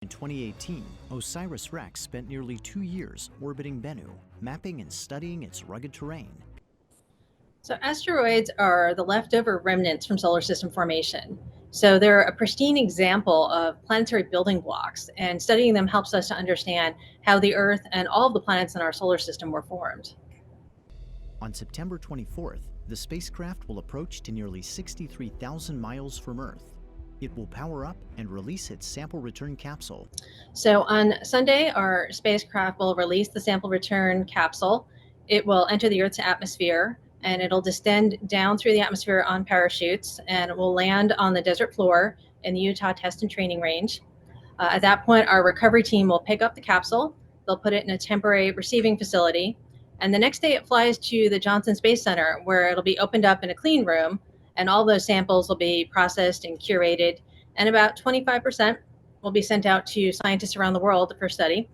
In 2018, OSIRIS-REx spent nearly 2 years orbiting Bennu, mapping and studying its rugged terrain. So asteroids are the leftover remnants from solar system formation. So they're a pristine example of planetary building blocks, and studying them helps us to understand how the Earth and all of the planets in our solar system were formed. On September 24th, the spacecraft will approach to nearly 63,000 miles from Earth. It will power up and release its sample return capsule. So on Sunday, our spacecraft will release the sample return capsule. It will enter the Earth's atmosphere, and it'll descend down through the atmosphere on parachutes, and it will land on the desert floor in the Utah Test and Training Range. At that point, our recovery team will pick up the capsule. They'll put it in a temporary receiving facility. And the next day, it flies to the Johnson Space Center, where it'll be opened up in a clean room, and all those samples will be processed and curated. And about 25% will be sent out to scientists around the world for study.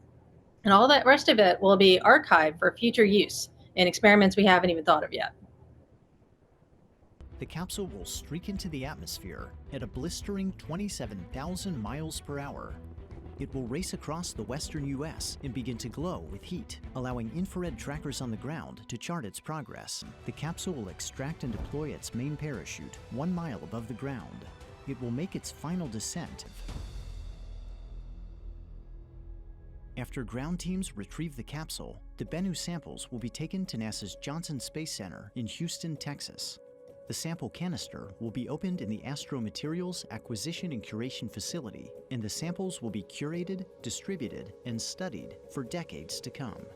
And all that rest of it will be archived for future use in experiments we haven't even thought of yet. The capsule will streak into the atmosphere at a blistering 27,000 miles per hour. It will race across the western U.S. and begin to glow with heat, allowing infrared trackers on the ground to chart its progress. The capsule will extract and deploy its main parachute 1 mile above the ground. It will make its final descent. After ground teams retrieve the capsule, the Bennu samples will be taken to NASA's Johnson Space Center in Houston, Texas. The sample canister will be opened in the Astromaterials Acquisition and Curation Facility, and the samples will be curated, distributed, and studied for decades to come.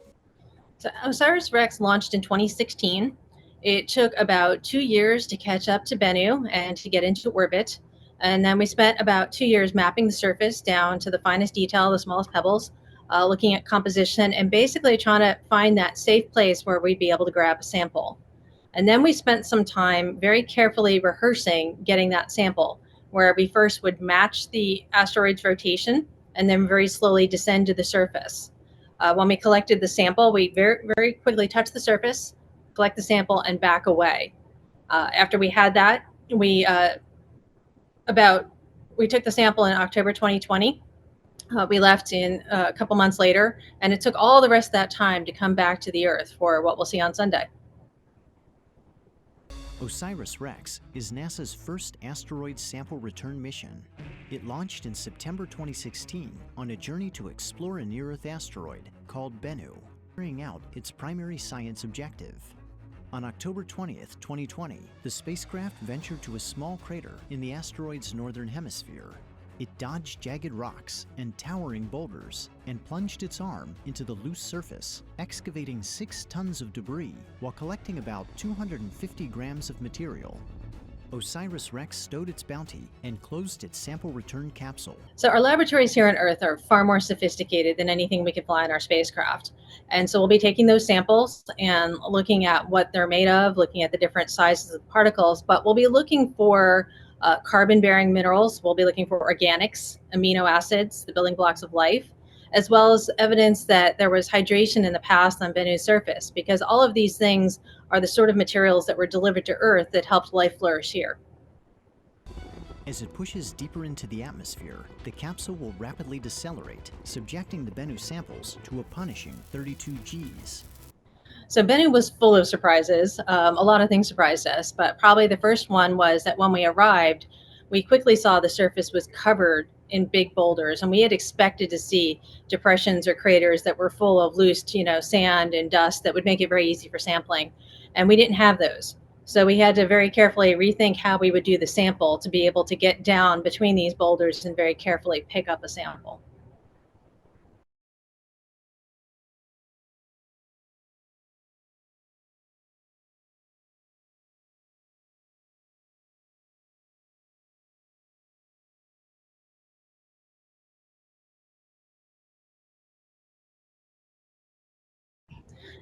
So OSIRIS-REx launched in 2016. It took about 2 years to catch up to Bennu and to get into orbit. And then we spent about 2 years mapping the surface down to the finest detail, the smallest pebbles, looking at composition, and basically trying to find that safe place where we'd be able to grab a sample. And then we spent some time very carefully rehearsing getting that sample, where we first would match the asteroid's rotation and then very slowly descend to the surface. When we collected the sample, we very quickly touch the surface, collect the sample, and back away. After we had that, we took the sample in October 2020. We left in a couple months later, and it took all the rest of that time to come back to the Earth for what we'll see on Sunday. OSIRIS-REx is NASA's first asteroid sample return mission. It launched in September 2016 on a journey to explore a near-Earth asteroid called Bennu, carrying out its primary science objective. On October 20th, 2020, the spacecraft ventured to a small crater in the asteroid's northern hemisphere. It dodged jagged rocks and towering boulders and plunged its arm into the loose surface, excavating 6 tons of debris while collecting about 250 grams of material. OSIRIS-REx stowed its bounty and closed its sample return capsule. So our laboratories here on Earth are far more sophisticated than anything we could fly in our spacecraft. And so we'll be taking those samples and looking at what they're made of, looking at the different sizes of particles, but we'll be looking for carbon-bearing minerals. We'll be looking for organics, amino acids, the building blocks of life, as well as evidence that there was hydration in the past on Bennu's surface, because all of these things are the sort of materials that were delivered to Earth that helped life flourish here. As it pushes deeper into the atmosphere, the capsule will rapidly decelerate, subjecting the Bennu samples to a punishing 32 Gs. So Bennu was full of surprises. A lot of things surprised us, but probably the first one was that when we arrived, we quickly saw the surface was covered in big boulders, and we had expected to see depressions or craters that were full of loose, sand and dust that would make it very easy for sampling, and we didn't have those. So we had to very carefully rethink how we would do the sample to be able to get down between these boulders and very carefully pick up a sample.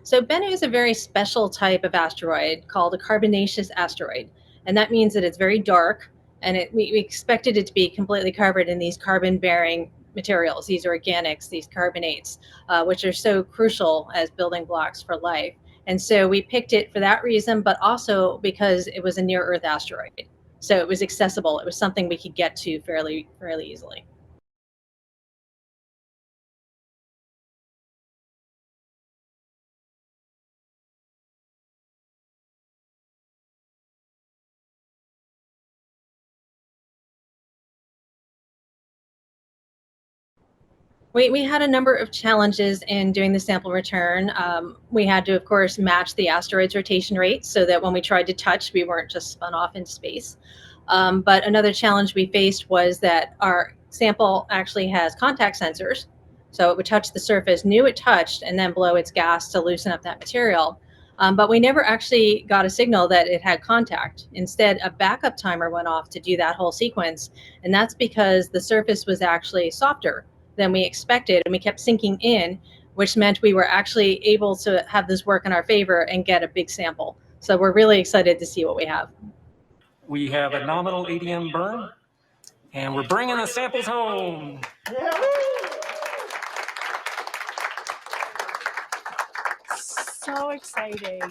So Bennu is a very special type of asteroid called a carbonaceous asteroid. And that means that it's very dark, and we expected it to be completely covered in these carbon-bearing materials, these organics, these carbonates, which are so crucial as building blocks for life. And so we picked it for that reason, but also because it was a near-Earth asteroid. So it was accessible. It was something we could get to fairly easily. We had a number of challenges in doing the sample return. We had to, of course, match the asteroid's rotation rate so that when we tried to touch, we weren't just spun off into space. But another challenge we faced was that our sample actually has contact sensors. So it would touch the surface, knew it touched, and then blow its gas to loosen up that material. But we never actually got a signal that it had contact. Instead, a backup timer went off to do that whole sequence. And that's because the surface was actually softer than we expected, and we kept sinking in, which meant we were actually able to have this work in our favor and get a big sample. So we're really excited to see what we have. We have a nominal ADM burn, and we're bringing the samples home. Yeah. So exciting.